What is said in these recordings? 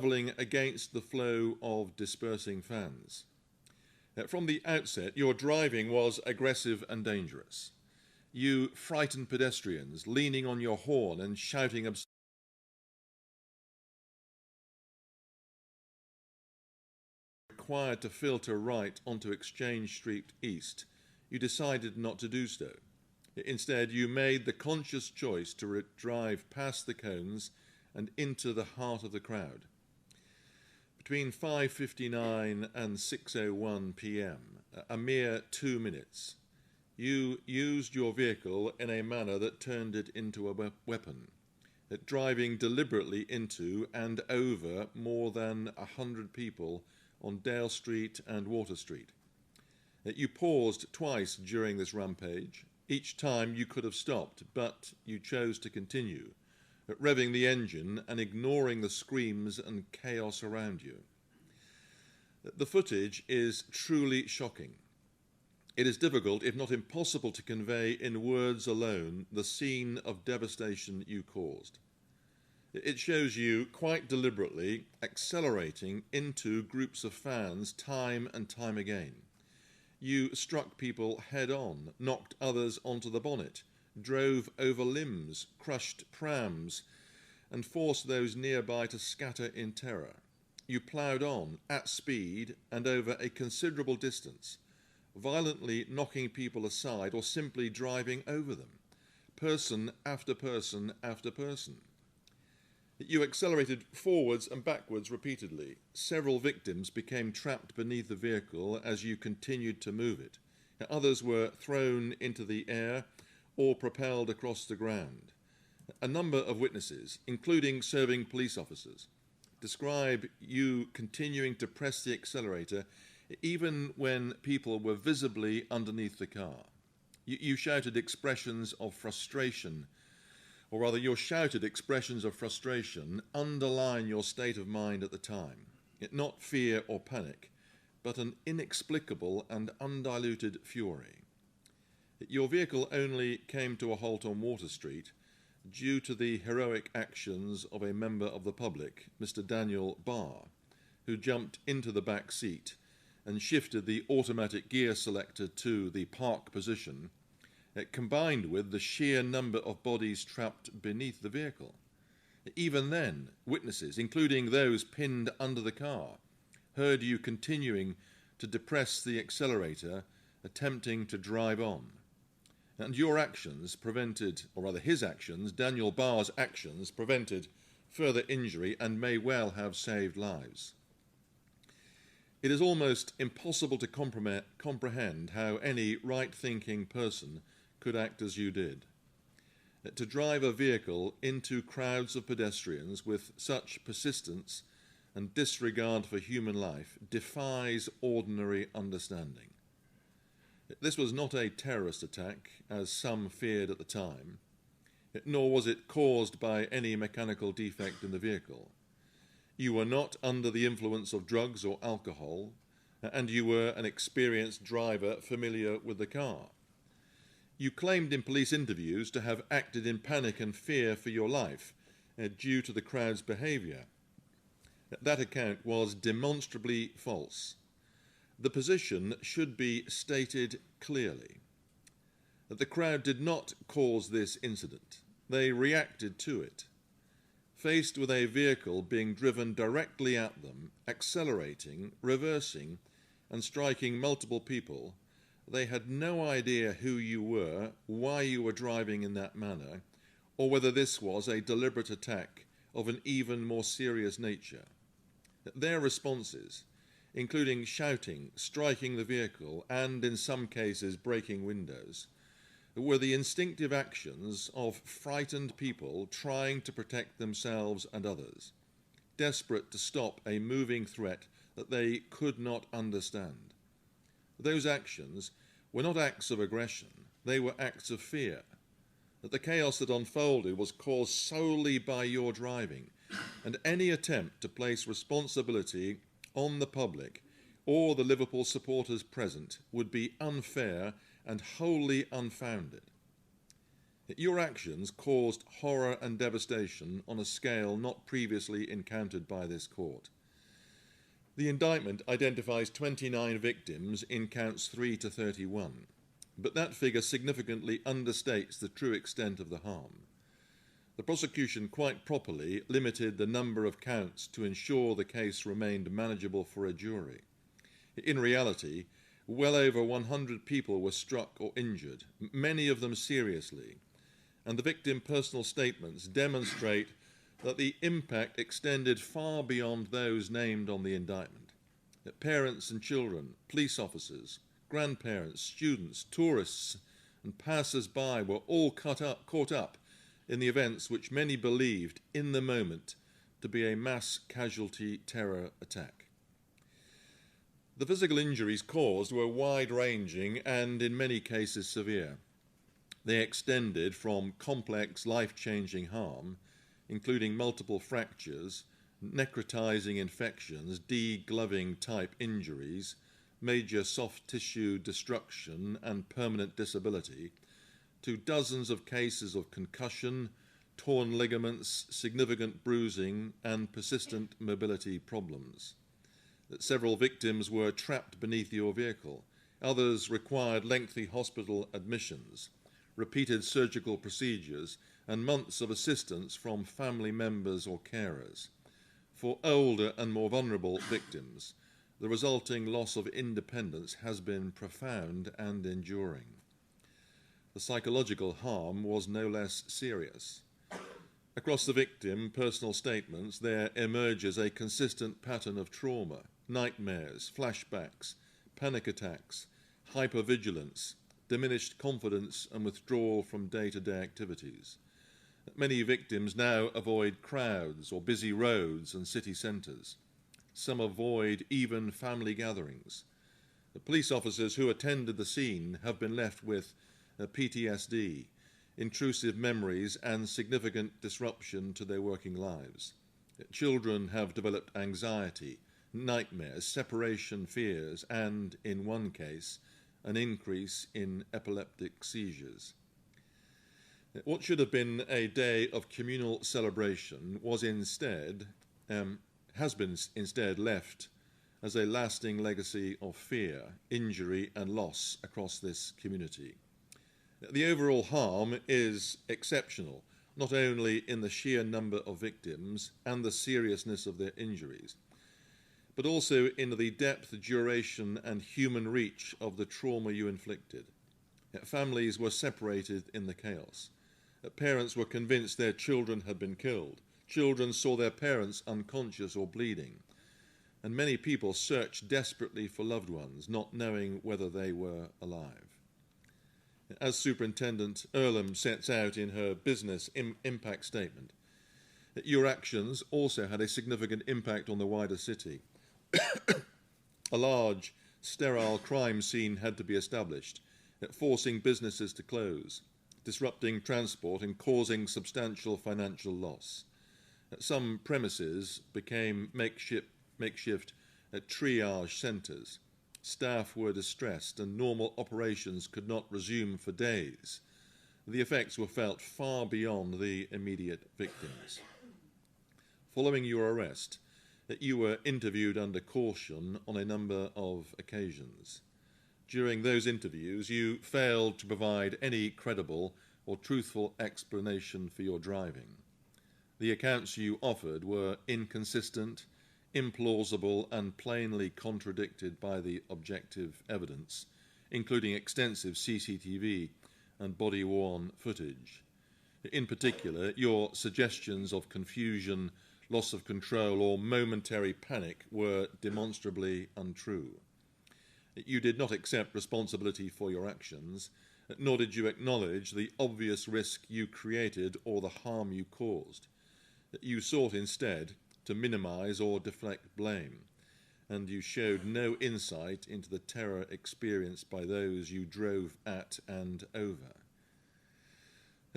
travelling against the flow of dispersing fans. From the outset, your driving was aggressive and dangerous. You frightened pedestrians, leaning on your horn and shouting required to filter right onto Exchange Street East. You decided not to do so. Instead, you made the conscious choice to drive past the cones and into the heart of the crowd. Between 5:59 and 6:01 p.m., a mere 2 minutes, you used your vehicle in a manner that turned it into a weapon, driving deliberately into and over more than 100 people on Dale Street and Water Street. You paused twice during this rampage. Each time you could have stopped, but you chose to continue, revving the engine and ignoring the screams and chaos around you. The footage is truly shocking. It is difficult, if not impossible, to convey in words alone the scene of devastation you caused. It shows you quite deliberately accelerating into groups of fans time and time again. You struck people head-on, knocked others onto the bonnet, drove over limbs, crushed prams, and forced those nearby to scatter in terror. You ploughed on at speed and over a considerable distance, violently knocking people aside or simply driving over them, person after person after person. You accelerated forwards and backwards repeatedly. Several victims became trapped beneath the vehicle as you continued to move it. Others were thrown into the air or propelled across the ground. A number of witnesses, including serving police officers, describe you continuing to press the accelerator even when people were visibly underneath the car. You shouted expressions of frustration, or rather your shouted expressions of frustration underline your state of mind at the time. Not fear or panic, but an inexplicable and undiluted fury. Your vehicle only came to a halt on Water Street due to the heroic actions of a member of the public, Mr. Daniel Barr, who jumped into the back seat and shifted the automatic gear selector to the park position, combined with the sheer number of bodies trapped beneath the vehicle. Even then, witnesses, including those pinned under the car, heard you continuing to depress the accelerator, attempting to drive on. And your actions prevented, or rather his actions, Daniel Barr's actions, prevented further injury and may well have saved lives. It is almost impossible to comprehend how any right-thinking person could act as you did. To drive a vehicle into crowds of pedestrians with such persistence and disregard for human life defies ordinary understanding. This was not a terrorist attack, as some feared at the time, nor was it caused by any mechanical defect in the vehicle. You were not under the influence of drugs or alcohol, and you were an experienced driver familiar with the car. You claimed in police interviews to have acted in panic and fear for your life due to the crowd's behaviour. That account was demonstrably false. The position should be stated clearly. The crowd did not cause this incident. They reacted to it. Faced with a vehicle being driven directly at them, accelerating, reversing, and striking multiple people, they had no idea who you were, why you were driving in that manner, or whether this was a deliberate attack of an even more serious nature. Their responses, including shouting, striking the vehicle, and in some cases breaking windows, were the instinctive actions of frightened people trying to protect themselves and others, desperate to stop a moving threat that they could not understand. Those actions were not acts of aggression, they were acts of fear. That the chaos that unfolded was caused solely by your driving, and any attempt to place responsibility on the public or the Liverpool supporters present would be unfair and wholly unfounded. Your actions caused horror and devastation on a scale not previously encountered by this court. The indictment identifies 29 victims in counts 3 to 31, but that figure significantly understates the true extent of the harm. The prosecution quite properly limited the number of counts to ensure the case remained manageable for a jury. In reality, well over 100 people were struck or injured, many of them seriously, and the victim personal statements demonstrate that the impact extended far beyond those named on the indictment. That parents and children, police officers, grandparents, students, tourists, and passers-by were all caught up in the events which many believed in the moment to be a mass casualty terror attack. The physical injuries caused were wide-ranging and in many cases severe. They extended from complex, life-changing harm, including multiple fractures, necrotizing infections, degloving type injuries, major soft tissue destruction and permanent disability, to dozens of cases of concussion, torn ligaments, significant bruising, and persistent mobility problems. Several victims were trapped beneath your vehicle. Others required lengthy hospital admissions, repeated surgical procedures, and months of assistance from family members or carers. For older and more vulnerable victims, the resulting loss of independence has been profound and enduring. The psychological harm was no less serious. Across the victim personal statements, there emerges a consistent pattern of trauma, nightmares, flashbacks, panic attacks, hypervigilance, diminished confidence and withdrawal from day-to-day activities. Many victims now avoid crowds or busy roads and city centres. Some avoid even family gatherings. The police officers who attended the scene have been left with PTSD, intrusive memories and significant disruption to their working lives. Children have developed anxiety, nightmares, separation fears, and, in one case, an increase in epileptic seizures. What should have been a day of communal celebration has been instead left as a lasting legacy of fear, injury, and loss across this community. The overall harm is exceptional, not only in the sheer number of victims and the seriousness of their injuries, but also in the depth, duration, and human reach of the trauma you inflicted. Families were separated in the chaos. Parents were convinced their children had been killed. Children saw their parents unconscious or bleeding. And many people searched desperately for loved ones, not knowing whether they were alive. As Superintendent Earlham sets out in her business impact statement, your actions also had a significant impact on the wider city. A large, sterile crime scene had to be established, forcing businesses to close, disrupting transport and causing substantial financial loss. Some premises became makeshift triage centres. Staff were distressed and normal operations could not resume for days. The effects were felt far beyond the immediate victims. Following your arrest, you were interviewed under caution on a number of occasions. During those interviews, you failed to provide any credible or truthful explanation for your driving. The accounts you offered were inconsistent, implausible, and plainly contradicted by the objective evidence, including extensive CCTV and body-worn footage. In particular, your suggestions of confusion, loss of control, or momentary panic were demonstrably untrue. You did not accept responsibility for your actions, nor did you acknowledge the obvious risk you created or the harm you caused. You sought instead to minimize or deflect blame, and you showed no insight into the terror experienced by those you drove at and over.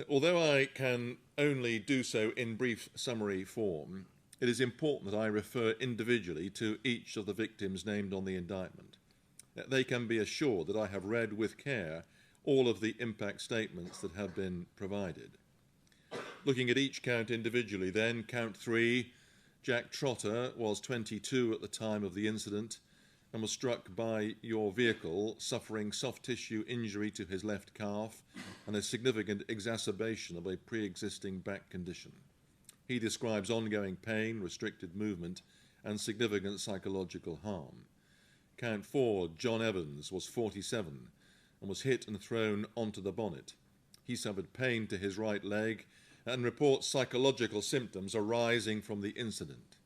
Although I can only do so in brief summary form, it is important that I refer individually to each of the victims named on the indictment. They can be assured that I have read with care all of the impact statements that have been provided. Looking at each count individually then, count 3, Jack Trotter was 22 at the time of the incident and was struck by your vehicle, suffering soft tissue injury to his left calf and a significant exacerbation of a pre-existing back condition. He describes ongoing pain, restricted movement, and significant psychological harm. Count 4, John Evans, was 47 and was hit and thrown onto the bonnet. He suffered pain to his right leg and reports psychological symptoms arising from the incident.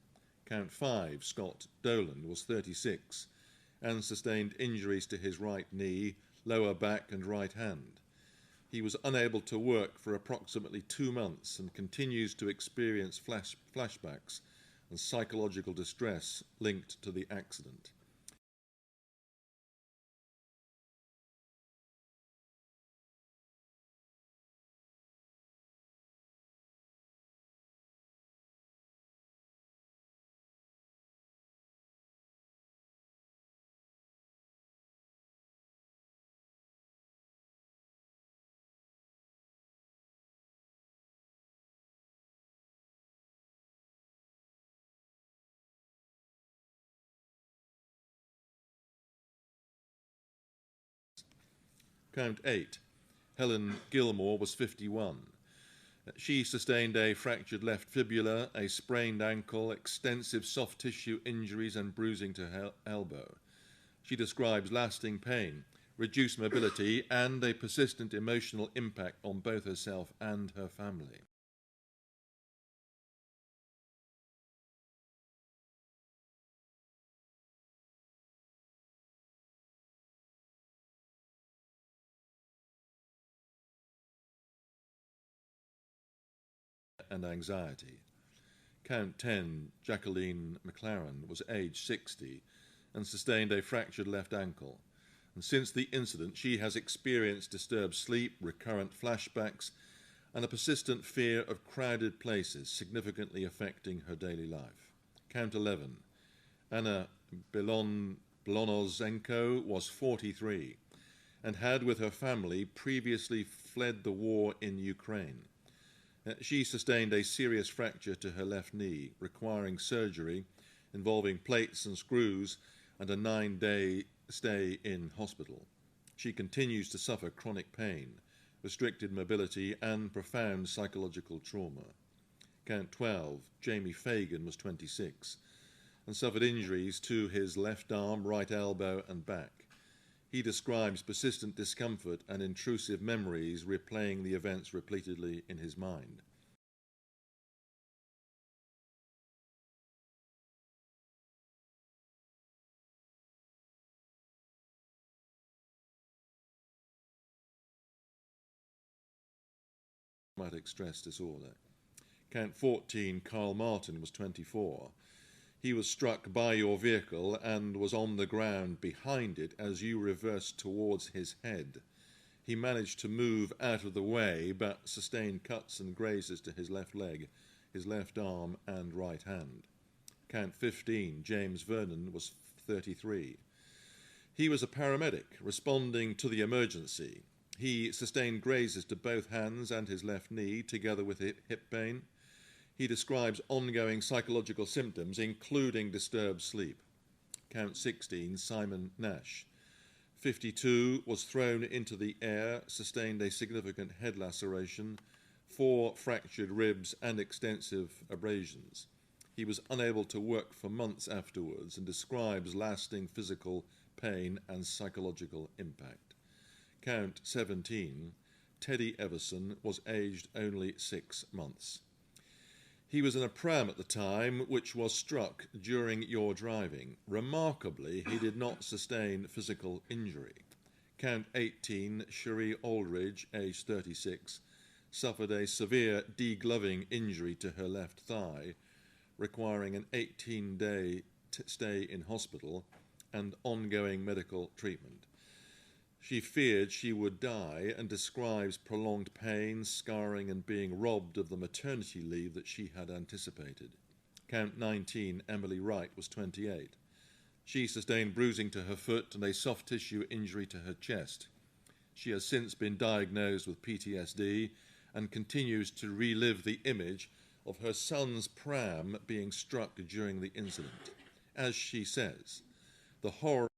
Count 5, Scott Doyle, was 36 and sustained injuries to his right knee, lower back and right hand. He was unable to work for approximately 2 months and continues to experience flashbacks and psychological distress linked to the accident. Count 8, Helen Gilmore, was 51. She sustained a fractured left fibula, a sprained ankle, extensive soft tissue injuries and bruising to her elbow. She describes lasting pain, reduced mobility, and a persistent emotional impact on both herself and her family. And anxiety. Count 10, Jacqueline McLaren, was aged 60 and sustained a fractured left ankle. And since the incident, she has experienced disturbed sleep, recurrent flashbacks, and a persistent fear of crowded places, significantly affecting her daily life. Count 11, Anna Belonozenko, was 43 and had, with her family, previously fled the war in Ukraine. She sustained a serious fracture to her left knee, requiring surgery involving plates and screws and a 9-day stay in hospital. She continues to suffer chronic pain, restricted mobility, and profound psychological trauma. Count 12, Jamie Fagan, was 26 and suffered injuries to his left arm, right elbow, and back. He describes persistent discomfort and intrusive memories replaying the events repeatedly in his mind. Traumatic stress disorder. Count 14, Carl Martin, was 24. He was struck by your vehicle and was on the ground behind it as you reversed towards his head. He managed to move out of the way but sustained cuts and grazes to his left leg, his left arm and right hand. Count 15, James Vernon, was 33. He was a paramedic responding to the emergency. He sustained grazes to both hands and his left knee, together with hip pain. He describes ongoing psychological symptoms, including disturbed sleep. Count 16, Simon Nash, 52, was thrown into the air, sustained a significant head laceration, 4 fractured ribs and extensive abrasions. He was unable to work for months afterwards and describes lasting physical pain and psychological impact. Count 17, Teddy Everson, was aged only 6 months. He was in a pram at the time, which was struck during your driving. Remarkably, he did not sustain physical injury. Count 18, Cherie Aldridge, aged 36, suffered a severe degloving injury to her left thigh, requiring an 18-day stay in hospital and ongoing medical treatment. She feared she would die and describes prolonged pain, scarring, and being robbed of the maternity leave that she had anticipated. Count 19, Emily Wright, was 28. She sustained bruising to her foot and a soft tissue injury to her chest. She has since been diagnosed with PTSD and continues to relive the image of her son's pram being struck during the incident. As she says, the horror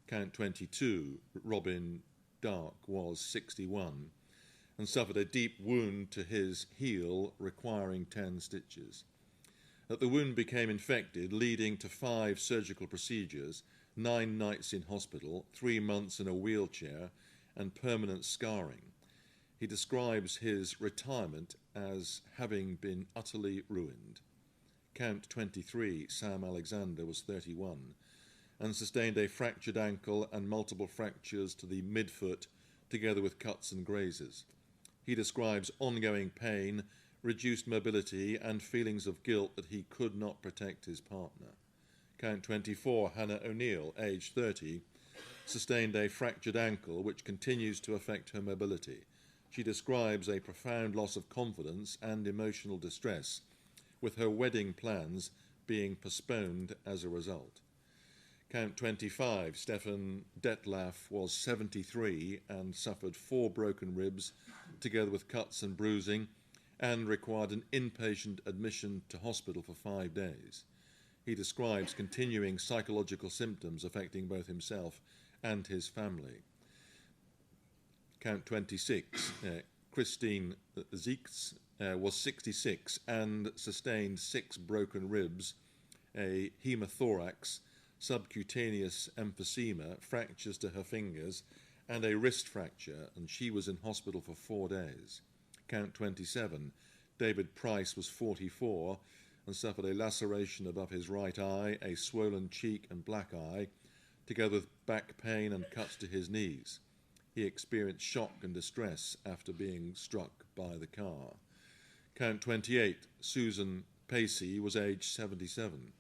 Count 22, Robin Dark, was 61 and suffered a deep wound to his heel requiring 10 stitches. The wound became infected, leading to 5 surgical procedures, 9 nights in hospital, 3 months in a wheelchair, and permanent scarring. He describes his retirement as having been utterly ruined. Count 23, Sam Alexander, was 31 and sustained a fractured ankle and multiple fractures to the midfoot, together with cuts and grazes. He describes ongoing pain, reduced mobility, and feelings of guilt that he could not protect his partner. Count 24, Hannah O'Neill, aged 30, sustained a fractured ankle which continues to affect her mobility. She describes a profound loss of confidence and emotional distress, with her wedding plans being postponed as a result. Count 25, Stefan Detlef, was 73 and suffered 4 broken ribs, together with cuts and bruising, and required an inpatient admission to hospital for 5 days. He describes continuing psychological symptoms affecting both himself and his family. Count 26, Christine Zieks, was 66 and sustained 6 broken ribs, a hemothorax, subcutaneous emphysema, fractures to her fingers, and a wrist fracture, and she was in hospital for 4 days. Count 27, David Price, was 44 and suffered a laceration above his right eye, a swollen cheek and black eye, together with back pain and cuts to his knees. He experienced shock and distress after being struck by the car. Count 28, Susan Pacey, was aged 77.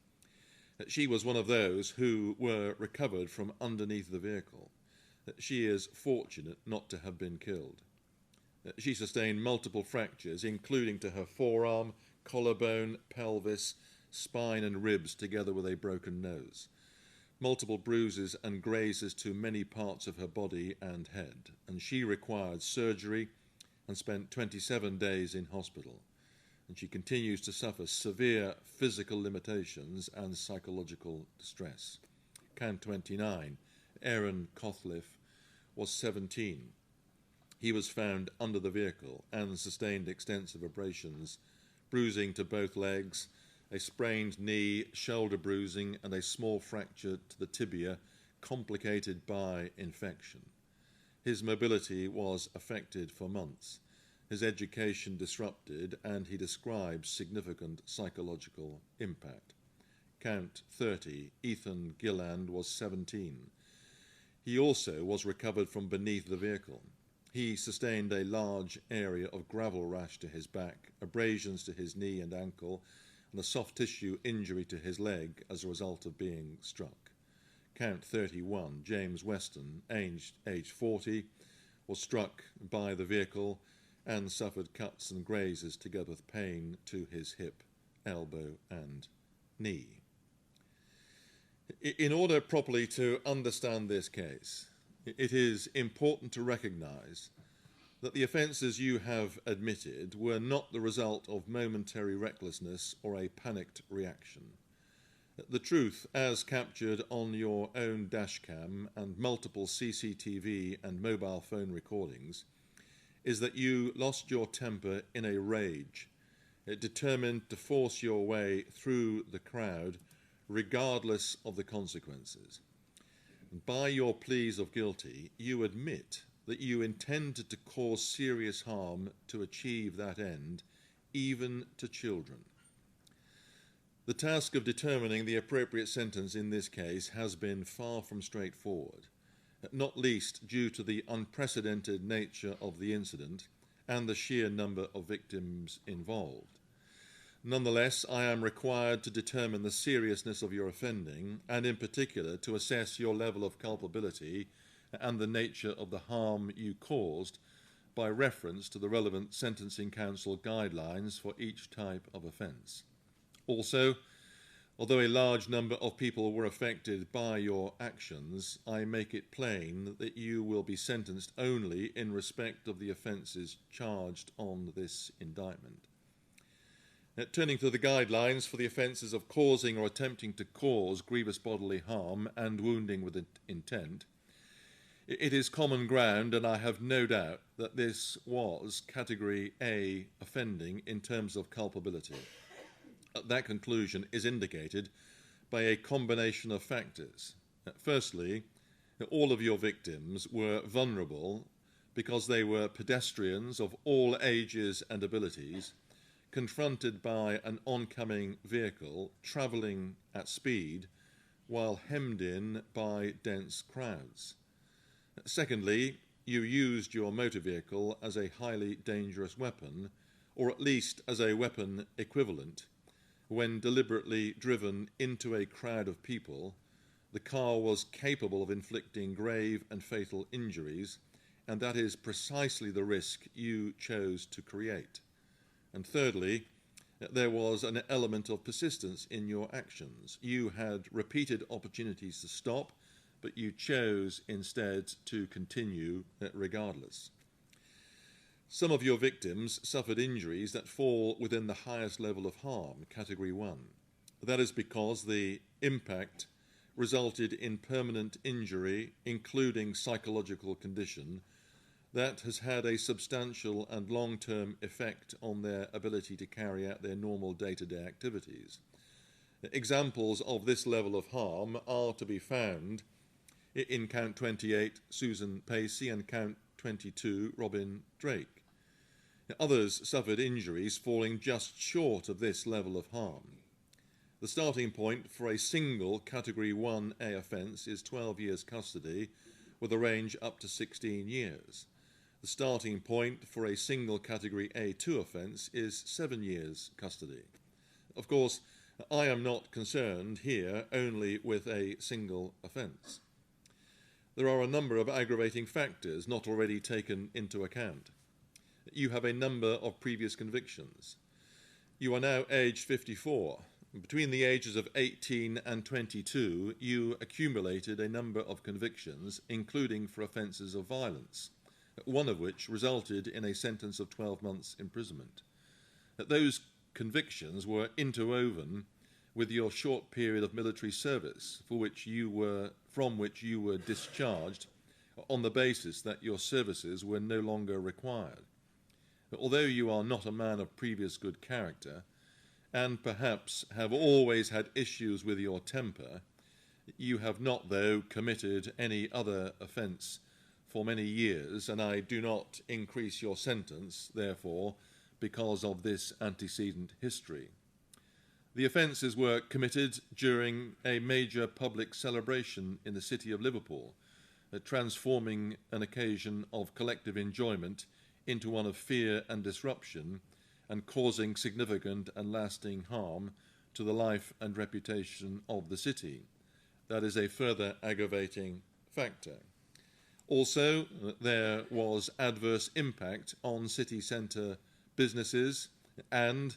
She was one of those who were recovered from underneath the vehicle. She is fortunate not to have been killed. She sustained multiple fractures, including to her forearm, collarbone, pelvis, spine and ribs, together with a broken nose. Multiple bruises and grazes to many parts of her body and head, and she required surgery and spent 27 days in hospital. And she continues to suffer severe physical limitations and psychological distress. Count 29, Aaron Cothliff, was 17. He was found under the vehicle and sustained extensive abrasions, bruising to both legs, a sprained knee, shoulder bruising, and a small fracture to the tibia, complicated by infection. His mobility was affected for months, his education disrupted, and he describes significant psychological impact. Count 30, Ethan Gilland, was 17. He also was recovered from beneath the vehicle. He sustained a large area of gravel rash to his back, abrasions to his knee and ankle, and a soft tissue injury to his leg as a result of being struck. Count 31, James Weston, aged 40, was struck by the vehicle and suffered cuts and grazes together with pain to his hip, elbow and knee. In order properly to understand this case, it is important to recognise that the offences you have admitted were not the result of momentary recklessness or a panicked reaction. The truth, as captured on your own dashcam and multiple CCTV and mobile phone recordings, is that you lost your temper in a rage, determined to force your way through the crowd regardless of the consequences. And by your pleas of guilty, you admit that you intended to cause serious harm to achieve that end, even to children. The task of determining the appropriate sentence in this case has been far from straightforward, not least due to the unprecedented nature of the incident and the sheer number of victims involved. Nonetheless, I am required to determine the seriousness of your offending, and in particular to assess your level of culpability and the nature of the harm you caused by reference to the relevant Sentencing Council guidelines for each type of offence. Also, although a large number of people were affected by your actions, I make it plain that you will be sentenced only in respect of the offences charged on this indictment. Turning to the guidelines for the offences of causing or attempting to cause grievous bodily harm and wounding with intent, it is common ground, and I have no doubt that this was Category A offending in terms of culpability. That conclusion is indicated by a combination of factors. Firstly, all of your victims were vulnerable because they were pedestrians of all ages and abilities, confronted by an oncoming vehicle travelling at speed while hemmed in by dense crowds. Secondly, you used your motor vehicle as a highly dangerous weapon, or at least as a weapon equivalent. When deliberately driven into a crowd of people, the car was capable of inflicting grave and fatal injuries, and that is precisely the risk you chose to create. And thirdly, there was an element of persistence in your actions. You had repeated opportunities to stop, but you chose instead to continue regardless. Some of your victims suffered injuries that fall within the highest level of harm, Category 1. That is because the impact resulted in permanent injury, including psychological condition, that has had a substantial and long-term effect on their ability to carry out their normal day-to-day activities. Examples of this level of harm are to be found in Count 28, Susan Pacey, and Count 22, Robin Drake. Others suffered injuries falling just short of this level of harm. The starting point for a single Category 1A offence is 12 years custody, with a range up to 16 years. The starting point for a single Category A2 offence is 7 years custody. Of course, I am not concerned here only with a single offence. There are a number of aggravating factors not already taken into account. You have a number of previous convictions. You are now aged 54. Between the ages of 18 and 22, you accumulated a number of convictions, including for offences of violence, one of which resulted in a sentence of 12 months imprisonment. Those convictions were interwoven with your short period of military service from which you were discharged on the basis that your services were no longer required. Although you are not a man of previous good character, and perhaps have always had issues with your temper, you have not, though, committed any other offence for many years, and I do not increase your sentence, therefore, because of this antecedent history. The offences were committed during a major public celebration in the city of Liverpool, transforming an occasion of collective enjoyment into one of fear and disruption, and causing significant and lasting harm to the life and reputation of the city. That is a further aggravating factor. Also, there was adverse impact on city centre businesses, and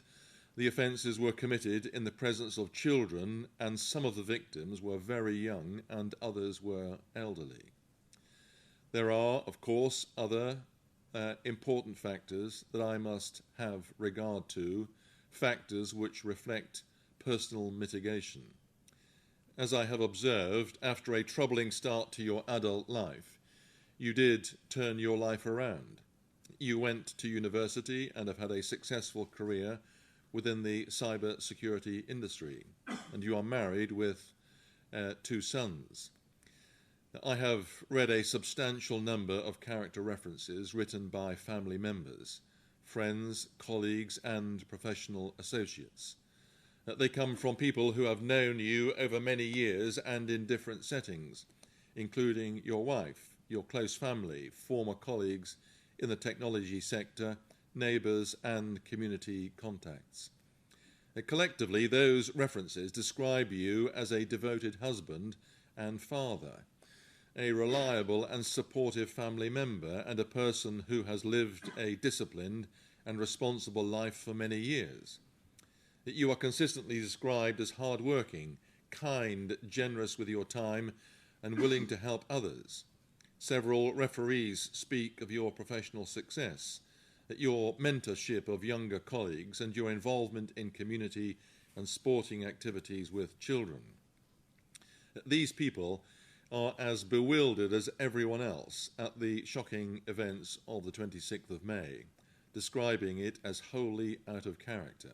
the offences were committed in the presence of children, and some of the victims were very young and others were elderly. There are, of course, other important factors that I must have regard to, factors which reflect personal mitigation. As I have observed, after a troubling start to your adult life, you did turn your life around. You went to university and have had a successful career within the cyber security industry, and you are married with 2 sons. I have read a substantial number of character references written by family members, friends, colleagues, and professional associates. They come from people who have known you over many years and in different settings, including your wife, your close family, former colleagues in the technology sector, neighbours, and community contacts. Collectively, those references describe you as a devoted husband and father, a reliable and supportive family member, and a person who has lived a disciplined and responsible life for many years. You are consistently described as hard-working, kind, generous with your time, and willing to help others. Several referees speak of your professional success, your mentorship of younger colleagues, and your involvement in community and sporting activities with children. These people are as bewildered as everyone else at the shocking events of the 26th of May, describing it as wholly out of character.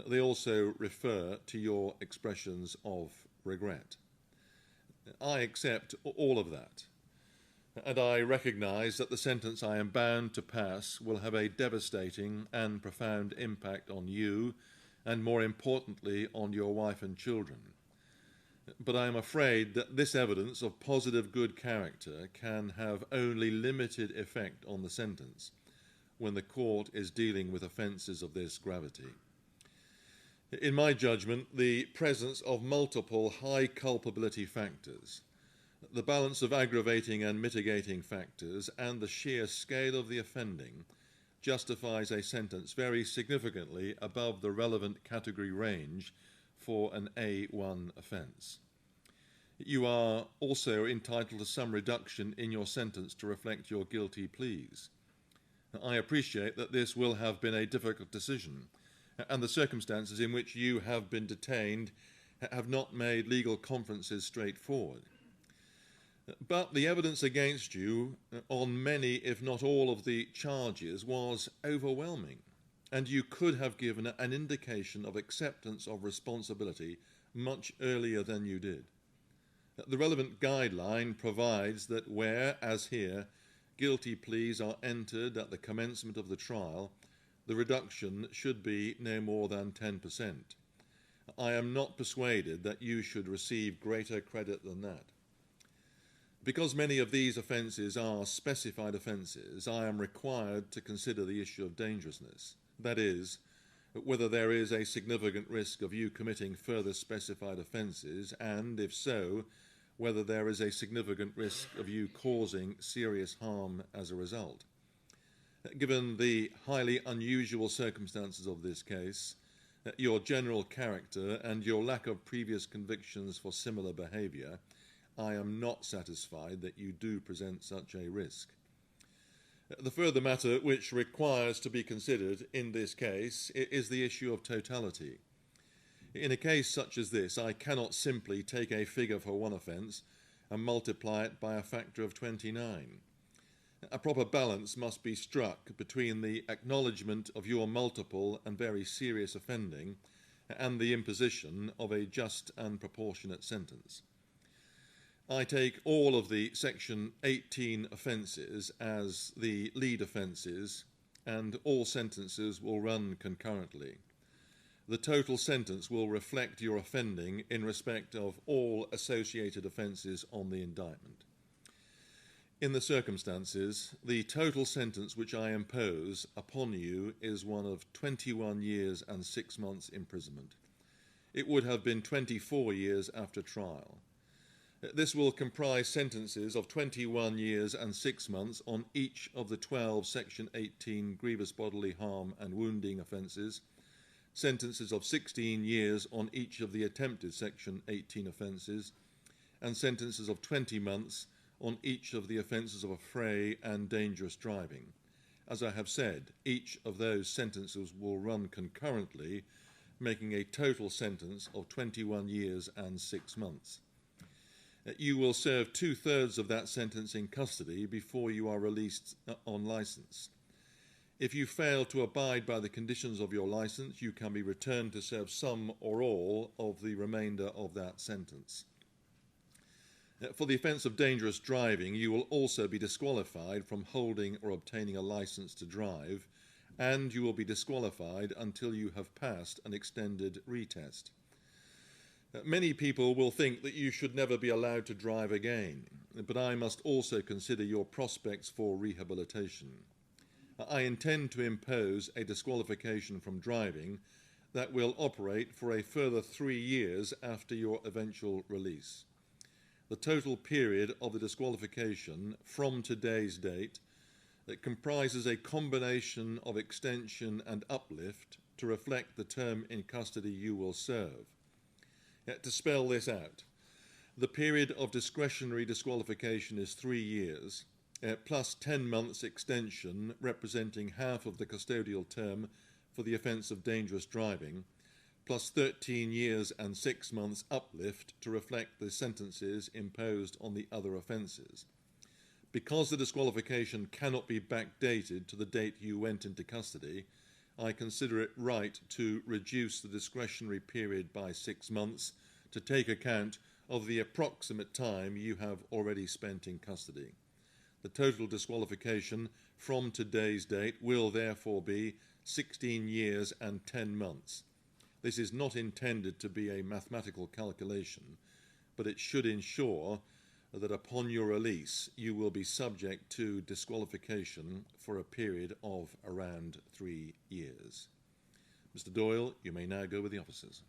They also refer to your expressions of regret. I accept all of that, and I recognise that the sentence I am bound to pass will have a devastating and profound impact on you, and more importantly, on your wife and children. But I am afraid that this evidence of positive good character can have only limited effect on the sentence when the court is dealing with offences of this gravity. In my judgment, the presence of multiple high culpability factors, the balance of aggravating and mitigating factors, and the sheer scale of the offending justifies a sentence very significantly above the relevant category range for an A1 offence. You are also entitled to some reduction in your sentence to reflect your guilty pleas. I appreciate that this will have been a difficult decision, and the circumstances in which you have been detained have not made legal conferences straightforward. But the evidence against you on many, if not all, of the charges was overwhelming, and you could have given an indication of acceptance of responsibility much earlier than you did. The relevant guideline provides that where, as here, guilty pleas are entered at the commencement of the trial, the reduction should be no more than 10%. I am not persuaded that you should receive greater credit than that. Because many of these offences are specified offences, I am required to consider the issue of dangerousness. That is, whether there is a significant risk of you committing further specified offences, and, if so, whether there is a significant risk of you causing serious harm as a result. Given the highly unusual circumstances of this case, your general character, and your lack of previous convictions for similar behaviour, I am not satisfied that you do present such a risk. The further matter which requires to be considered in this case is the issue of totality. In a case such as this, I cannot simply take a figure for one offence and multiply it by a factor of 29. A proper balance must be struck between the acknowledgement of your multiple and very serious offending and the imposition of a just and proportionate sentence. I take all of the Section 18 offences as the lead offences, and all sentences will run concurrently. The total sentence will reflect your offending in respect of all associated offences on the indictment. In the circumstances, the total sentence which I impose upon you is one of 21 years and 6 months imprisonment. It would have been 24 years after trial. This will comprise sentences of 21 years and 6 months on each of the 12 Section 18 grievous bodily harm and wounding offences, sentences of 16 years on each of the attempted Section 18 offences, and sentences of 20 months on each of the offences of affray and dangerous driving. As I have said, each of those sentences will run concurrently, making a total sentence of 21 years and 6 months. You will serve 2/3 of that sentence in custody before you are released on licence. If you fail to abide by the conditions of your licence, you can be returned to serve some or all of the remainder of that sentence. For the offence of dangerous driving, you will also be disqualified from holding or obtaining a licence to drive, and you will be disqualified until you have passed an extended retest. Many people will think that you should never be allowed to drive again, but I must also consider your prospects for rehabilitation. I intend to impose a disqualification from driving that will operate for a further 3 years after your eventual release. The total period of the disqualification from today's date that comprises a combination of extension and uplift to reflect the term in custody you will serve. To spell this out, the period of discretionary disqualification is 3 years, plus 10 months extension representing half of the custodial term for the offence of dangerous driving, plus 13 years and 6 months uplift to reflect the sentences imposed on the other offences. Because the disqualification cannot be backdated to the date you went into custody, I consider it right to reduce the discretionary period by 6 months to take account of the approximate time you have already spent in custody. The total disqualification from today's date will therefore be 16 years and 10 months. This is not intended to be a mathematical calculation, but it should ensure that upon your release you will be subject to disqualification for a period of around 3 years. Mr. Doyle, you may now go with the officers.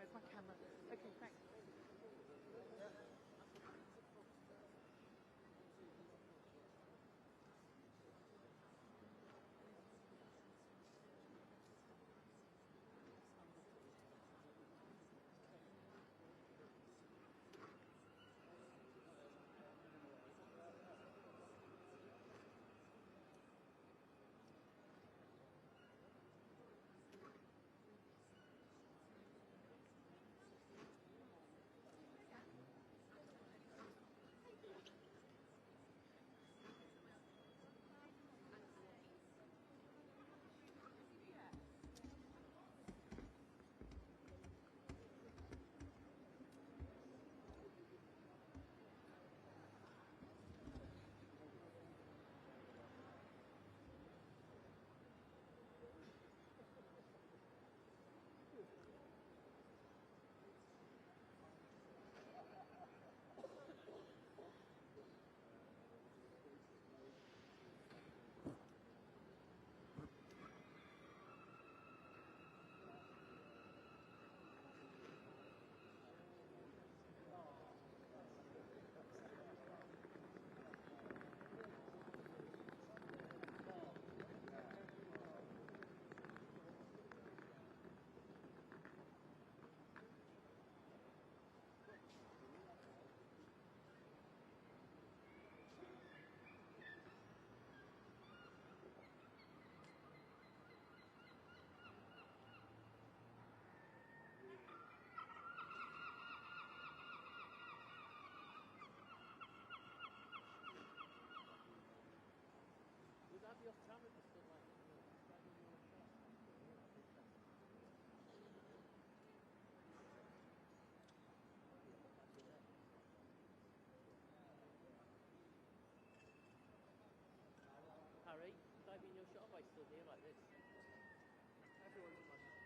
Where's my camera? Okay, thanks. Would that be off camera just to like Harry, would I be in your shot if I stood here like this? Everyone's in my shot.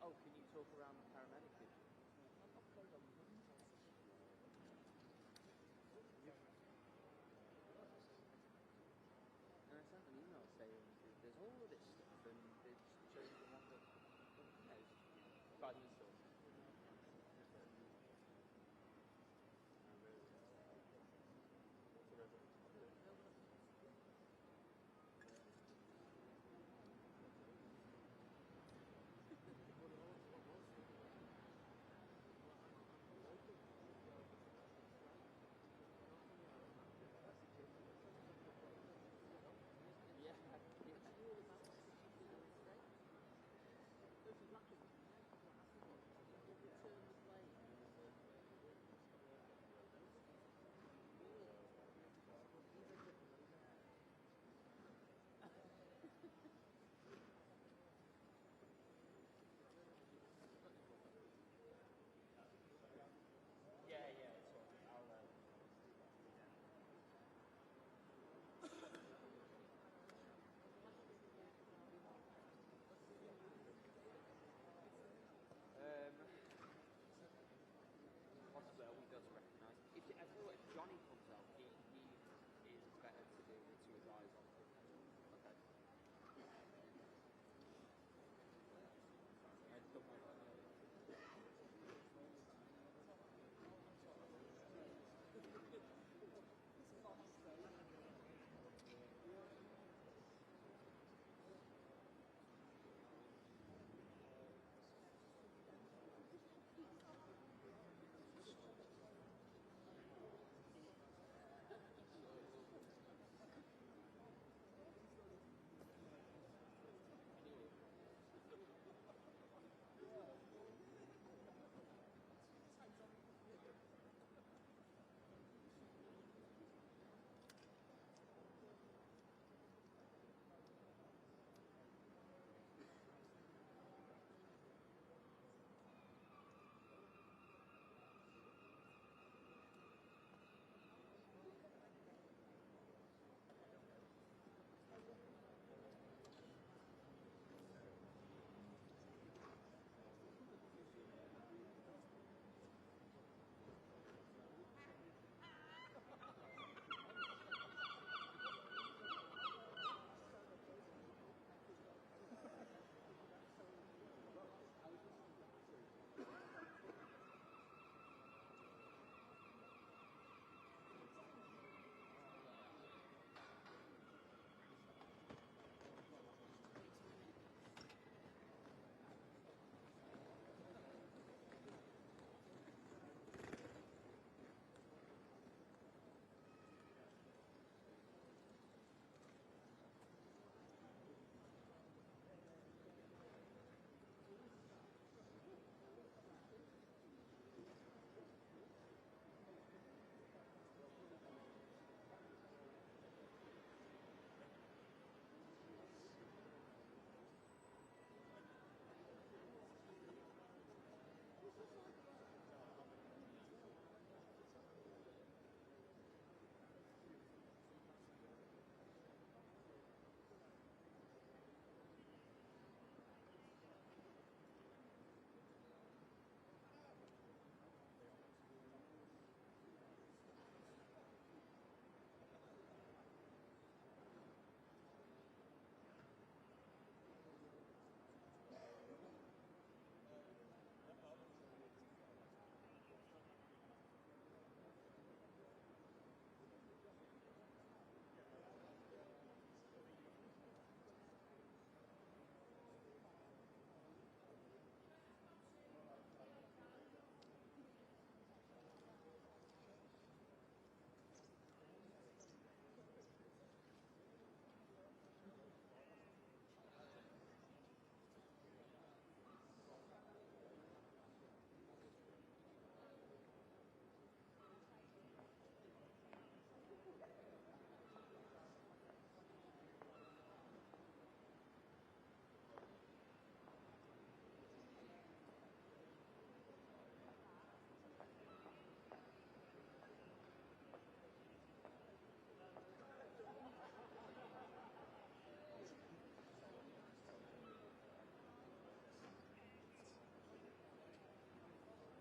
Oh, can you talk around the paramedic issue? And I sent an email saying there's all of this stuff and it's showing them what the guidance